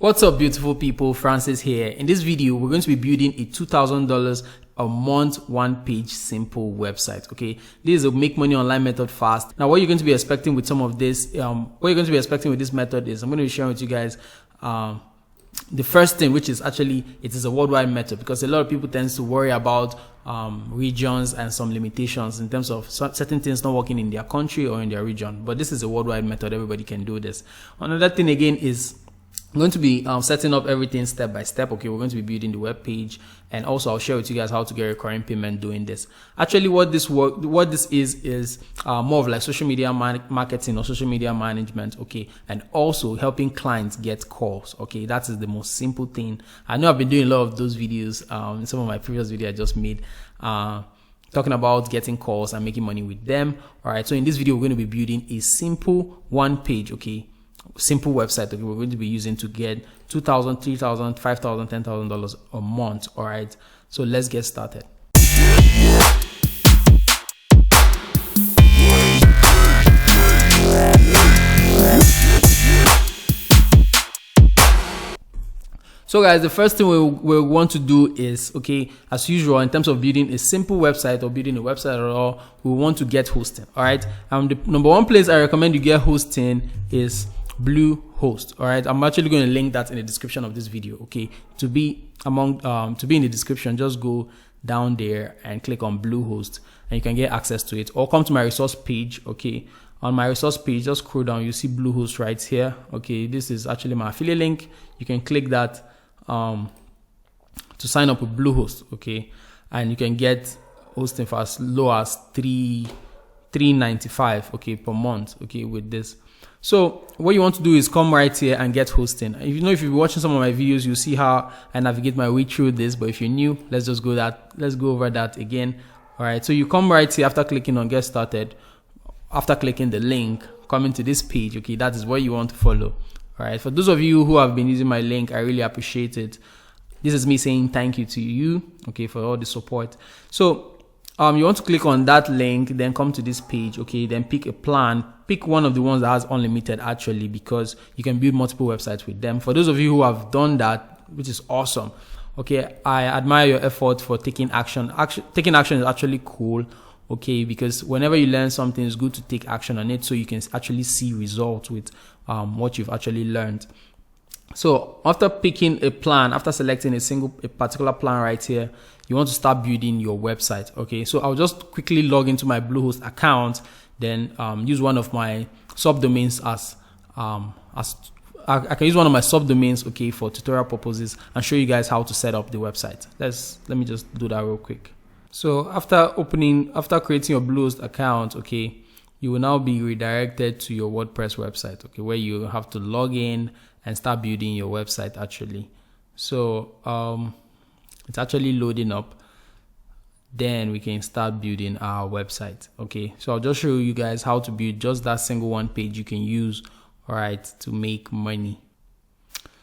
What's up, beautiful people? Francis here. In this video, we're going to be building a $2,000 a month one-page simple website. Okay, this is a make money online method fast. Now, what you're going to be expecting with some of this, what you're going to be expecting with this method is I'm going to be sharing with you guys the first thing, which is actually it is a worldwide method, because a lot of people tend to worry about regions and some limitations in terms of certain things not working in their country or in their region. But this is a worldwide method. Everybody can do this. Another thing again is I'm going to be setting up everything step by step. Okay, we're going to be building the web page, and also I'll share with you guys how to get recurring payment doing this. Actually, what this is more of like social media marketing or social media management. Okay, and also helping clients get calls. Okay, that is the most simple thing. I know I've been doing a lot of those videos in some of my previous videos I just made, talking about getting calls and making money with them. All right, so in this video we're going to be building a simple one page, okay, simple website that we're going to be using to get $2,000, $3,000, $5,000, $10,000 a month. All right, so let's get started. So guys, the first thing we want to do is, okay, as usual, in terms of building a simple website or building a website at all, we want to get hosting. All right, the number one place I recommend you get hosting is Bluehost. All right, I'm actually going to link that in the description of this video. Okay, to be in the description, just go down there and click on Bluehost, and you can get access to it, or come to my resource page. Okay, on my resource page, just scroll down, you see Bluehost right here. Okay, this is actually my affiliate link. You can click that to sign up with Bluehost. Okay, and you can get hosting for as low as $3.95, okay, per month. Okay, with this. So what you want to do is come right here and get hosting. If you've been watching some of my videos, you'll see how I navigate my way through this. But if you're new, let's go over that again. All right, so you come right here after clicking on get started. After clicking the link, coming to this page. Okay, that is what you want to follow. All right, for those of you who have been using my link, I really appreciate it. This is me saying thank you to you, okay, for all the support. So you want to click on that link, then come to this page. Okay, then pick a plan. Pick one of the ones that has unlimited, actually, because you can build multiple websites with them. For those of you who have done that, which is awesome, okay, I admire your effort for taking action. Taking action is actually cool, okay, because whenever you learn something, it's good to take action on it so you can actually see results with what you've actually learned. So after picking a plan, after selecting a particular plan right here, you want to start building your website. Okay, so I'll just quickly log into my Bluehost account, then use one of my subdomains I can use one of my subdomains, okay, for tutorial purposes, and show you guys how to set up the website. Let me just do that real quick. So after creating your Bluehost account, okay, you will now be redirected to your WordPress website, okay, where you have to log in and start building your website actually. So it's actually loading up. Then we can start building our website. Okay, so I'll just show you guys how to build just that single one page you can use, all right, to make money.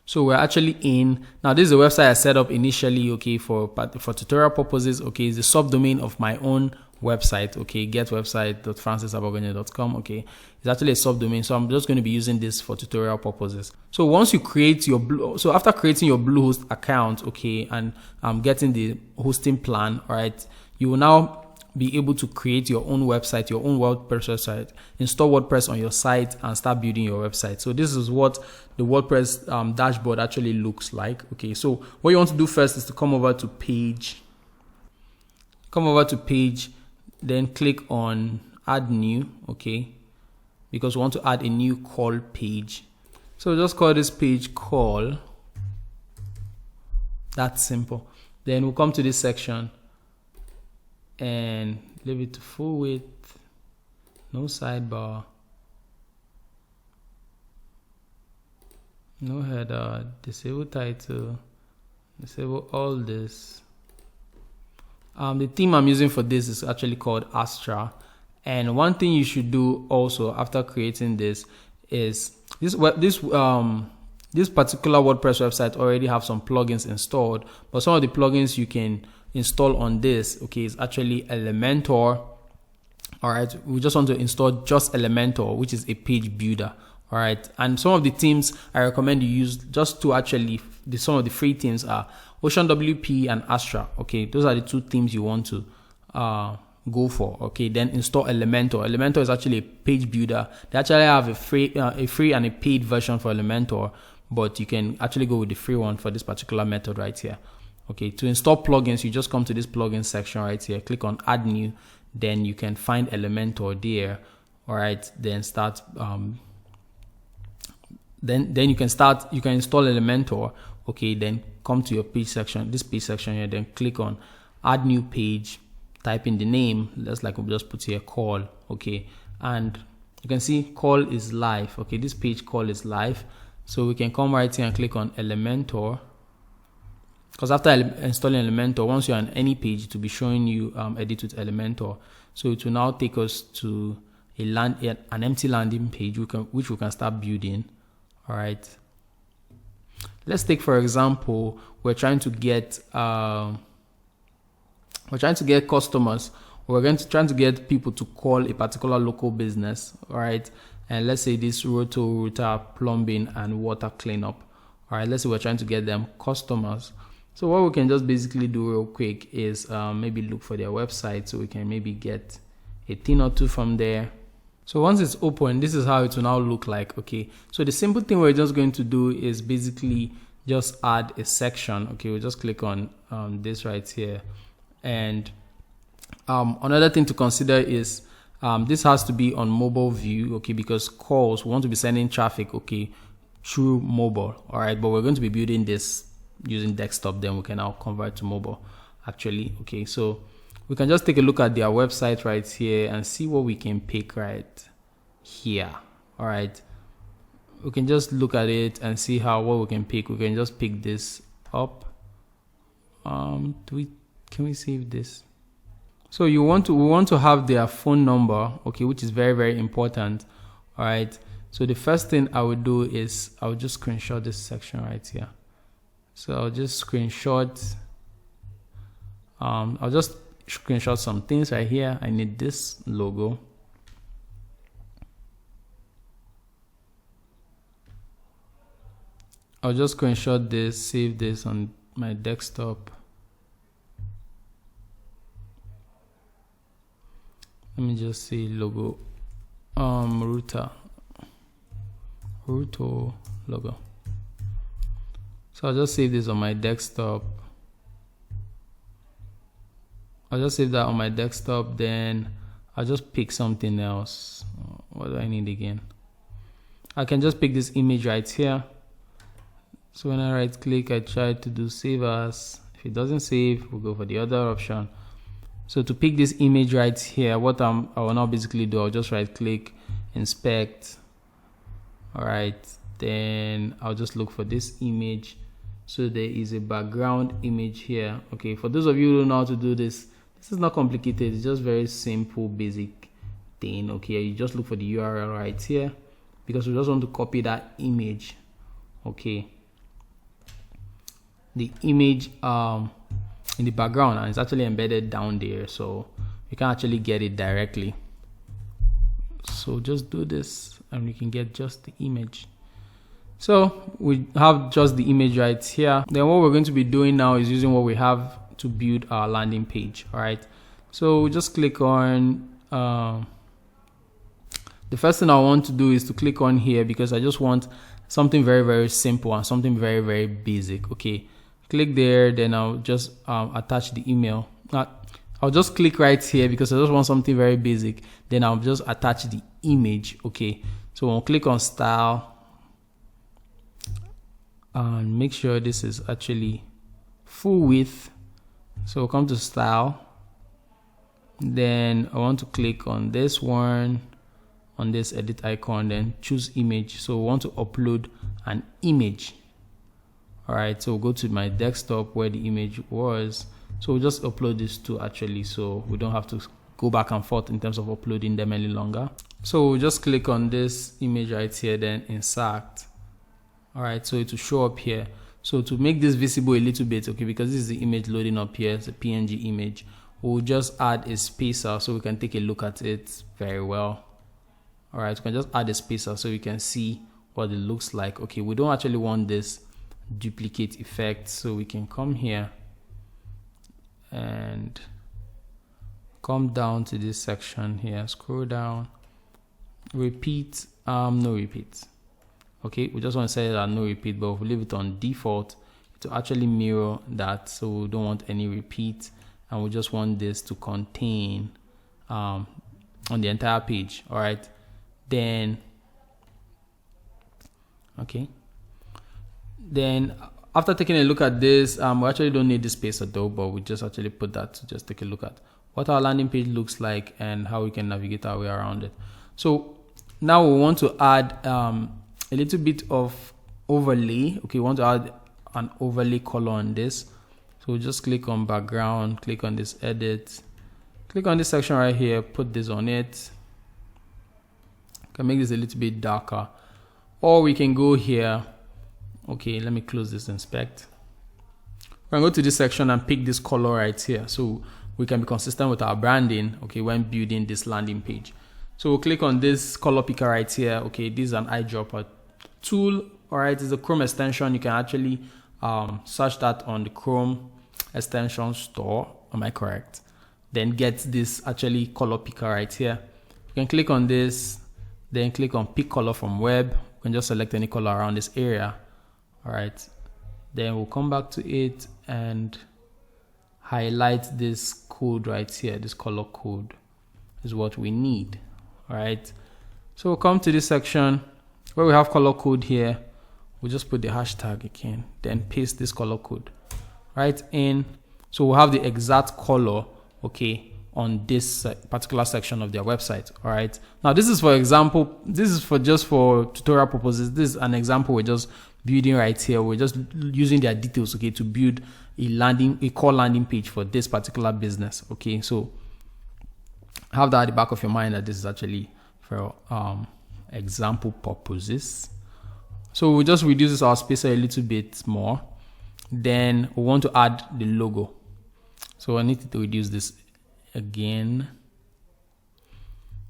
So we're actually in now. This is a website I set up initially, okay, for tutorial purposes. Okay, it's the subdomain of my own website. Okay, getwebsite.francisaboganya.com. okay, it's actually a subdomain, so I'm just going to be using this for tutorial purposes. So once you create your after creating your Bluehost account, okay, and getting the hosting plan, all right, you will now be able to create your own website, your own WordPress website, install WordPress on your site, and start building your website. So this is what the WordPress dashboard actually looks like. Okay, so what you want to do first is to come over to page, then click on add new, okay, because we want to add a new call page. So just call this page call. That's simple. Then we'll come to this section and leave it to full width, no sidebar, no header, disable title, disable all this. The theme I'm using for this is actually called Astra. And one thing you should do also after creating this is this particular WordPress website already have some plugins installed, but some of the plugins you can install on this, okay, is actually Elementor. All right, we just want to install just Elementor, which is a page builder. All right, and some of the themes I recommend you use just to actually some of the free themes are Ocean WP and Astra. Okay, those are the two themes you want to go for. Okay, then install Elementor. Elementor is actually a page builder. They actually have a free and a paid version for Elementor, but you can actually go with the free one for this particular method right here. Okay, to install plugins, you just come to this plugin section right here, click on add new, then you can find Elementor there. All right, then start then you can install Elementor. Okay, then come to your page section, this page section here, then click on add new page, type in the name, just like we'll just put here call. Okay, and you can see call is live. Okay, this page call is live, so we can come right here and click on Elementor, because after installing Elementor, once you're on any page, it will be showing you edit with Elementor. So it will now take us to an empty landing page which we can start building. All right, let's take, for example, we're trying to get customers. We're trying to get people to call a particular local business. All right, and let's say this Roto-Rooter plumbing and water cleanup. All right, let's say we're trying to get them customers. So what we can just basically do real quick is maybe look for their website, so we can maybe get a thing or two from there. So once it's open, this is how it will now look like. Okay, so the simple thing we're just going to do is basically just add a section. Okay, we'll just click on this right here, and another thing to consider is this has to be on mobile view. Okay, because calls, we want to be sending traffic, okay, through mobile. All right, but we're going to be building this using desktop, then we can now convert to mobile actually. Okay, so we can just take a look at their website right here and see what we can pick right here. All right, we can just look at it and see what we can pick. We can just pick this up. Can we save this? So we want to have their phone number, okay, which is very, very important. All right, so the first thing I would do is I'll just screenshot this section right here. So I'll just screenshot some things right here. I need this logo. I'll just screenshot this, save this on my desktop. Let me just say logo, Roto logo. So I'll just save this on my desktop. I'll just save that on my desktop, then I'll just pick something else. What do I need again? I can just pick this image right here. So when I right click, I try to do save as. If it doesn't save, we'll go for the other option. So to pick this image right here, what I will now basically do, I'll just right click, inspect. All right, then I'll just look for this image. So there is a background image here. Okay, for those of you who don't know how to do this, this is not complicated. It's just very simple, basic thing. Okay, you just look for the URL right here, because we just want to copy that image. Okay, the image in the background, and it's actually embedded down there, so you can actually get it directly. So just do this and we can get just the image. So we have just the image right here. Then what we're going to be doing now is using what we have to build our landing page. All right, so we just click on the first thing I want to do is to click on here, because I just want something very, very simple and something very, very basic. Okay, click there, then I'll just attach the email. I'll just click right here because I just want something very basic. Then I'll just attach the image. Okay, so we'll click on style and make sure this is actually full width. So we'll come to style, then I want to click on this one, on this edit icon, then choose image. So we want to upload an image. All right, so we'll go to my desktop where the image was. So we'll just upload these two actually, so we don't have to go back and forth in terms of uploading them any longer. So we'll just click on this image right here, then insert. All right, so it will show up here. So to make this visible a little bit, okay, because this is the image loading up here, it's a PNG image, we'll just add a spacer so we can take a look at it very well. All right, we can just add a spacer so we can see what it looks like. Okay, we don't actually want this duplicate effect, so we can come here and come down to this section here, scroll down, repeat, no repeat. Okay, we just want to set it at no repeat, but we'll leave it on default to actually mirror that, so we don't want any repeat, and we just want this to contain on the entire page. All right, then okay, then after taking a look at this, we actually don't need the spacer though, but we just actually put that to just take a look at what our landing page looks like and how we can navigate our way around it. So now we want to add a little bit of overlay. Okay, we want to add an overlay color on this. So just click on background, click on this edit, click on this section right here, put this on it. Can make this a little bit darker, or we can go here. Okay, let me close this, inspect. We're going to go to this section and pick this color right here, so we can be consistent with our branding, okay, when building this landing page. So we'll click on this color picker right here. Okay, this is an eyedropper tool. All right, it's a Chrome extension. You can actually search that on the Chrome extension store. Am I correct? Then get this actually color picker right here. You can click on this, then click on pick color from web. You can just select any color around this area. All right, then we'll come back to it and highlight this code right here. This color code is what we need. All right, so we'll come to this section where we have color code here. We'll just put the hashtag again, then paste this color code right in. So we'll have the exact color, okay, on this particular section of their website. All right, now this is for example, this is for just for tutorial purposes. This is an example we're just building right here. We're just using their details, okay, to build a core landing page for this particular business. Okay, so have that at the back of your mind that this is actually for example purposes. So we'll just reduce our spacer a little bit more. Then we want to add the logo. So I need to reduce this again.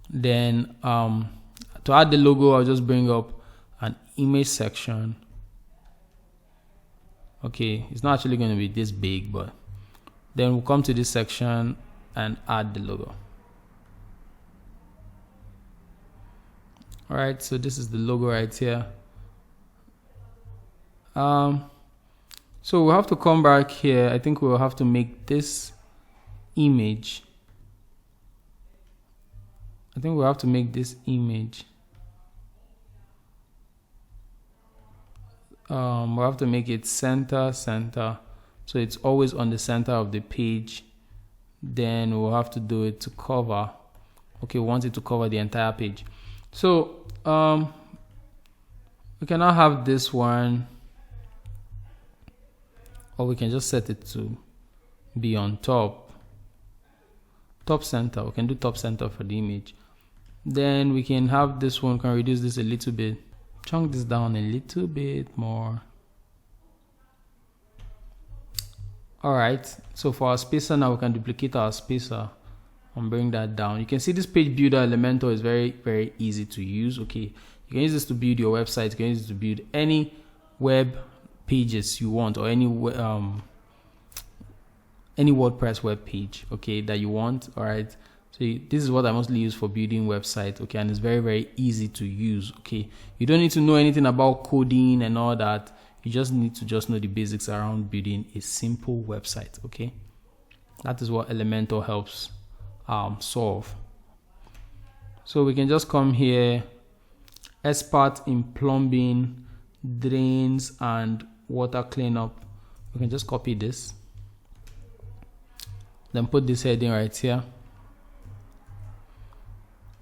Then to add the logo, I'll just bring up an image section. Okay, it's not actually going to be this big, but then we'll come to this section and add the logo. All right, so this is the logo right here. So we'll have to come back here. I think we'll have to make this image. We'll have to make it center, so it's always on the center of the page. Then we'll have to do it to cover. Okay, we want it to cover the entire page. So we can now have this one, or we can just set it to be on top center. We can do top center for the image. Then we can have this one, can reduce this a little bit, chunk this down a little bit more. All right, so for our spacer now, we can duplicate our spacer and bring that down. You can see this page builder Elementor is very, very easy to use. Okay, you can use this to build your website. You can use it to build any web pages you want, or any WordPress web page, okay, that you want. All right, so this is what I mostly use for building websites, okay, and it's very, very easy to use. Okay, you don't need to know anything about coding and all that. You just need to know the basics around building a simple website. Okay, that is what Elementor helps solve. So we can just come here, expert in plumbing, drains and water cleanup. We can just copy this, then put this heading right here.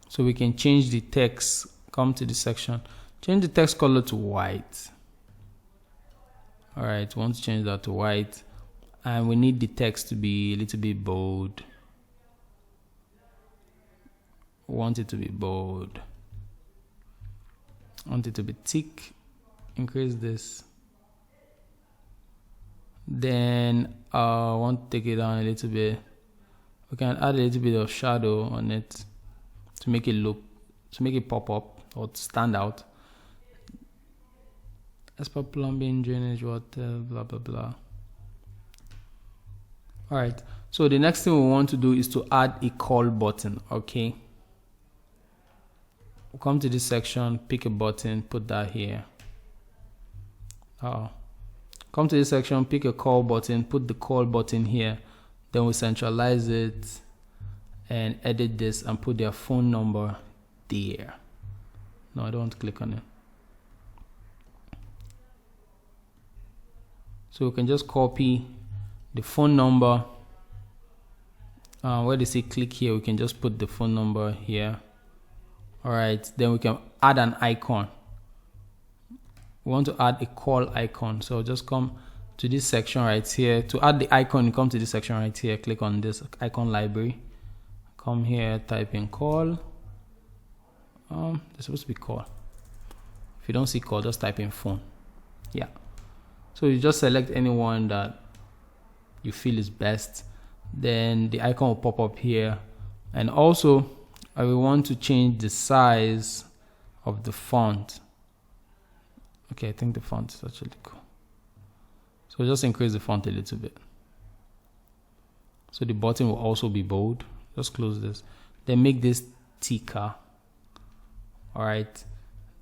So we can change the text. Come to this section, change the text color to white. All right, we want to change that to white, and we need the text to be a little bit bold. We want it to be bold. I want it to be thick. Increase this. Then I want to take it down a little bit. We can add a little bit of shadow on it to make it look to make it pop up or to stand out. As per plumbing, drainage, water, blah blah blah. All right, so the next thing we want to do is to add a call button. Okay, we'll come to this section, pick a button, put that here. Come to this section, pick a call button, put the call button here. Then we centralize it and edit this and put their phone number there. No, I don't want to click on it. So we can just copy the phone number. Where they say click here, we can just put the phone number here. All right, then we can add an icon. We want to add a call icon. So just come to this section right here. To add the icon, you come to this section right here, click on this icon library. Come here, type in call. It's supposed to be call. If you don't see call, just type in phone. Yeah. So you just select anyone that you feel is best. Then the icon will pop up here. And also, I will want to change the size of the font. Okay, I think the font is actually cool. So just increase the font a little bit. So the button will also be bold. Just close this. Then make this thicker. All right.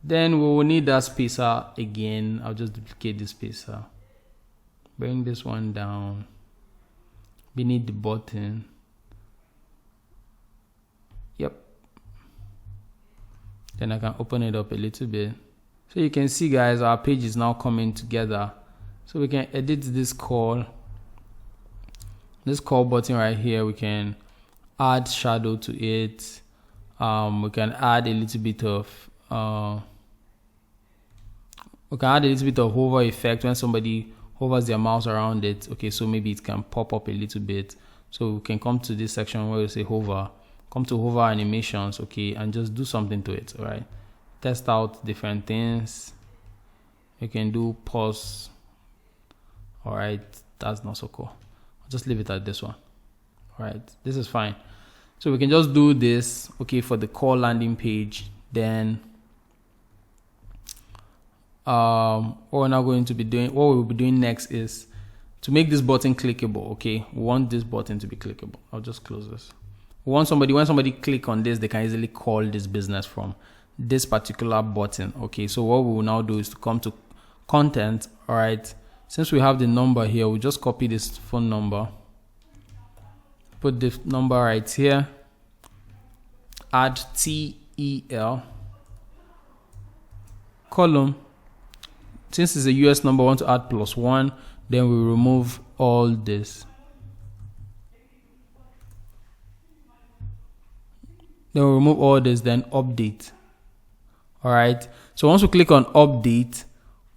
Then we will need that spacer again. I'll just duplicate the spacer. Bring this one down beneath the button. Yep. Then I can open it up a little bit. So you can see, guys, our page is now coming together. So we can edit this call button right here. We can add shadow to it. We can add a little bit of hover effect when somebody hovers their mouse around it. Okay, so maybe it can pop up a little bit. So we can come to this section where we say hover, come to hover animations, okay, and just do something to it. All right, test out different things. You can do pause. All right, that's not so cool. I'll just leave it at this one. All right, this is fine. So we can just do this, okay, for the call landing page. Then what we'll be doing next is to make this button clickable. Okay, we want this button to be clickable. I'll just close this. When somebody click on this, they can easily call this business from this particular button. Okay, so what we will now do is to come to content. All right, since we have the number here, we'll just copy this phone number, put the number right here, add TEL, column. Since it's a US number, I want to add +1. Then we remove all this. Then we remove all this, then update. All right. So once we click on update,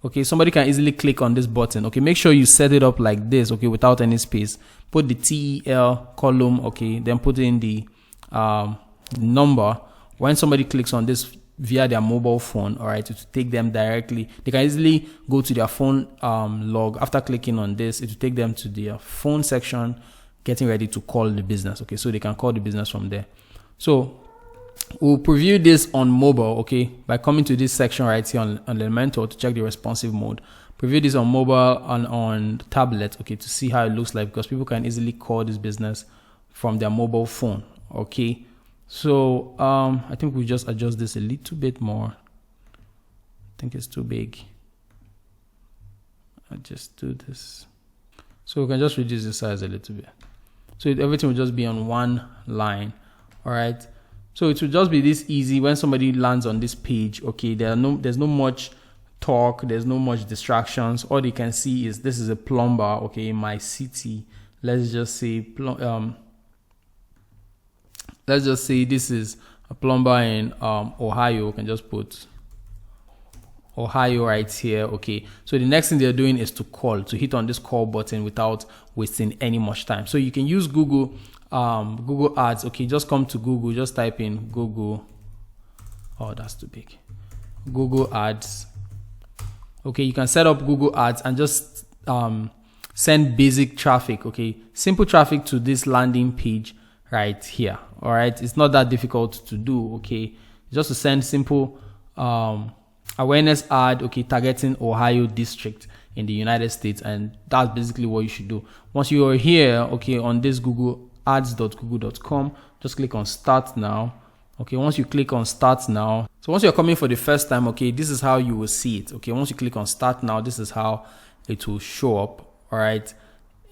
okay, somebody can easily click on this button. Okay, make sure you set it up like this, okay, without any space. Put the TEL column, okay, then put in the number. When somebody clicks on this via their mobile phone, all right, to take them directly, they can easily go to their phone log. After clicking on this, it will take them to their phone section, getting ready to call the business. Okay, so they can call the business from there. So we'll preview this on mobile, okay, by coming to this section right here on Elementor to check the responsive mode. Preview this on mobile and on tablet, okay, to see how it looks like, because people can easily call this business from their mobile phone. Okay, so I think we just adjust this a little bit more. I think it's too big. I just do this, so we can just reduce the size a little bit, so everything will just be on one line. All right, so it will just be this easy when somebody lands on this page. Okay, there's no much talk, there's no much distractions. All they can see is this is a plumber, okay, in my city. Let's just say this is a plumber in Ohio. We can just put Ohio right here. Okay, so the next thing they're doing is to hit on this call button without wasting any much time. So you can use Google Ads. Okay, just come to Google, just type in Google. Oh, that's too big. Google Ads. Okay, you can set up Google Ads and just send basic traffic, okay, simple traffic to this landing page right here. All right, it's not that difficult to do. Okay, just to send simple awareness ad, okay, targeting Ohio district in the United States, and that's basically what you should do. Once you are here, okay, on this Google ads.google.com, just click on start now. Okay, once you click on start now, so once you're coming for the first time, okay, this is how you will see it. Okay, once you click on start now, this is how it will show up. All right,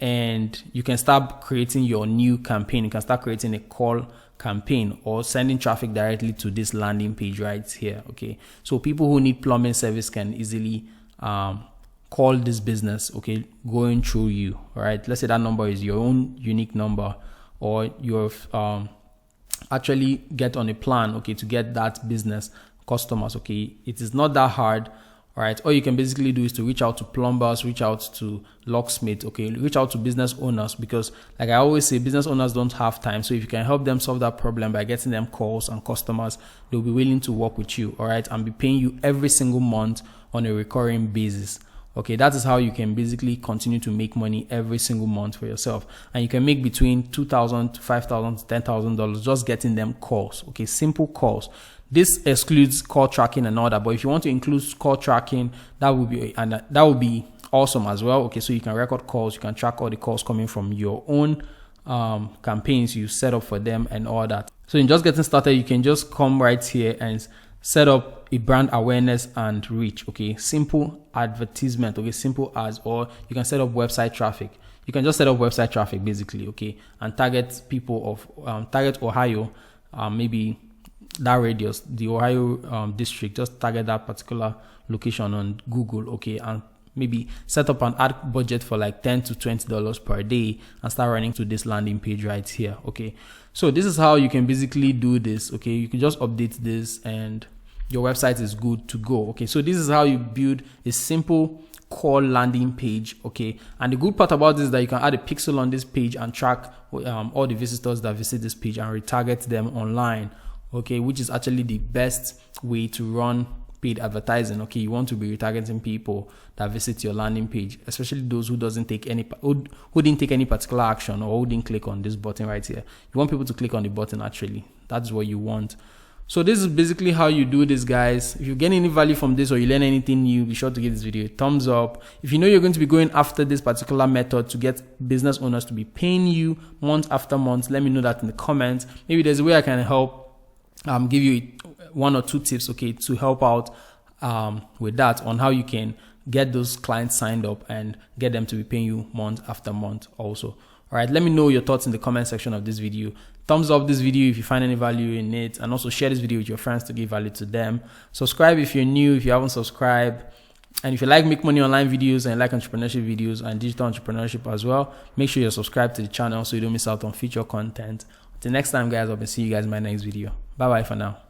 and you can start creating your new campaign. You can start creating a call campaign or sending traffic directly to this landing page right here. Okay, so people who need plumbing service can easily call this business, okay, going through you. All right, let's say that number is your own unique number, or you're actually get on a plan, okay, to get that business customers. Okay, it is not that hard. All right, all you can basically do is to reach out to plumbers, reach out to locksmiths, okay, reach out to business owners, because like I always say, business owners don't have time. So if you can help them solve that problem by getting them calls and customers, they'll be willing to work with you, all right, and be paying you every single month on a recurring basis. Okay, that is how you can basically continue to make money every single month for yourself. And you can make between $2,000 to $5,000 to $10,000 just getting them calls. Okay, simple calls. This excludes call tracking and all that, but if you want to include call tracking, that would be awesome as well. Okay, so you can record calls, you can track all the calls coming from your own campaigns you set up for them and all that. So in just getting started, you can just come right here and set up a brand awareness and reach. Okay, simple advertisement, okay, simple ads, or you can set up website traffic. You can just set up website traffic basically, okay, and target people of target Ohio, maybe that radius, the Ohio district, just target that particular location on Google, okay, and maybe set up an ad budget for like $10 to $20 per day and start running to this landing page right here. Okay, so this is how you can basically do this. Okay, you can just update this and your website is good to go. Okay, so this is how you build a simple call landing page. Okay, and the good part about this is that you can add a pixel on this page and track all the visitors that visit this page and retarget them online. Okay, which is actually the best way to run paid advertising. Okay, you want to be retargeting people that visit your landing page, especially those who didn't take any particular action or who didn't click on this button right here. You want people to click on the button. Actually, that's what you want. So this is basically how you do this, guys. If you get any value from this or you learn anything new, be sure to give this video a thumbs up. If you know you're going to be going after this particular method to get business owners to be paying you month after month, let me know that in the comments. Maybe there's a way I can help give you 1 or 2 tips, okay, to help out with that, on how you can get those clients signed up and get them to be paying you month after month also. All right, let me know your thoughts in the comment section of this video. Thumbs up this video if you find any value in it, and also share this video with your friends to give value to them. Subscribe if you're new, if you haven't subscribed. And if you like Make Money Online videos and like entrepreneurship videos and digital entrepreneurship as well, make sure you're subscribed to the channel so you don't miss out on future content. Until next time, guys, I'll see you guys in my next video. Bye bye for now.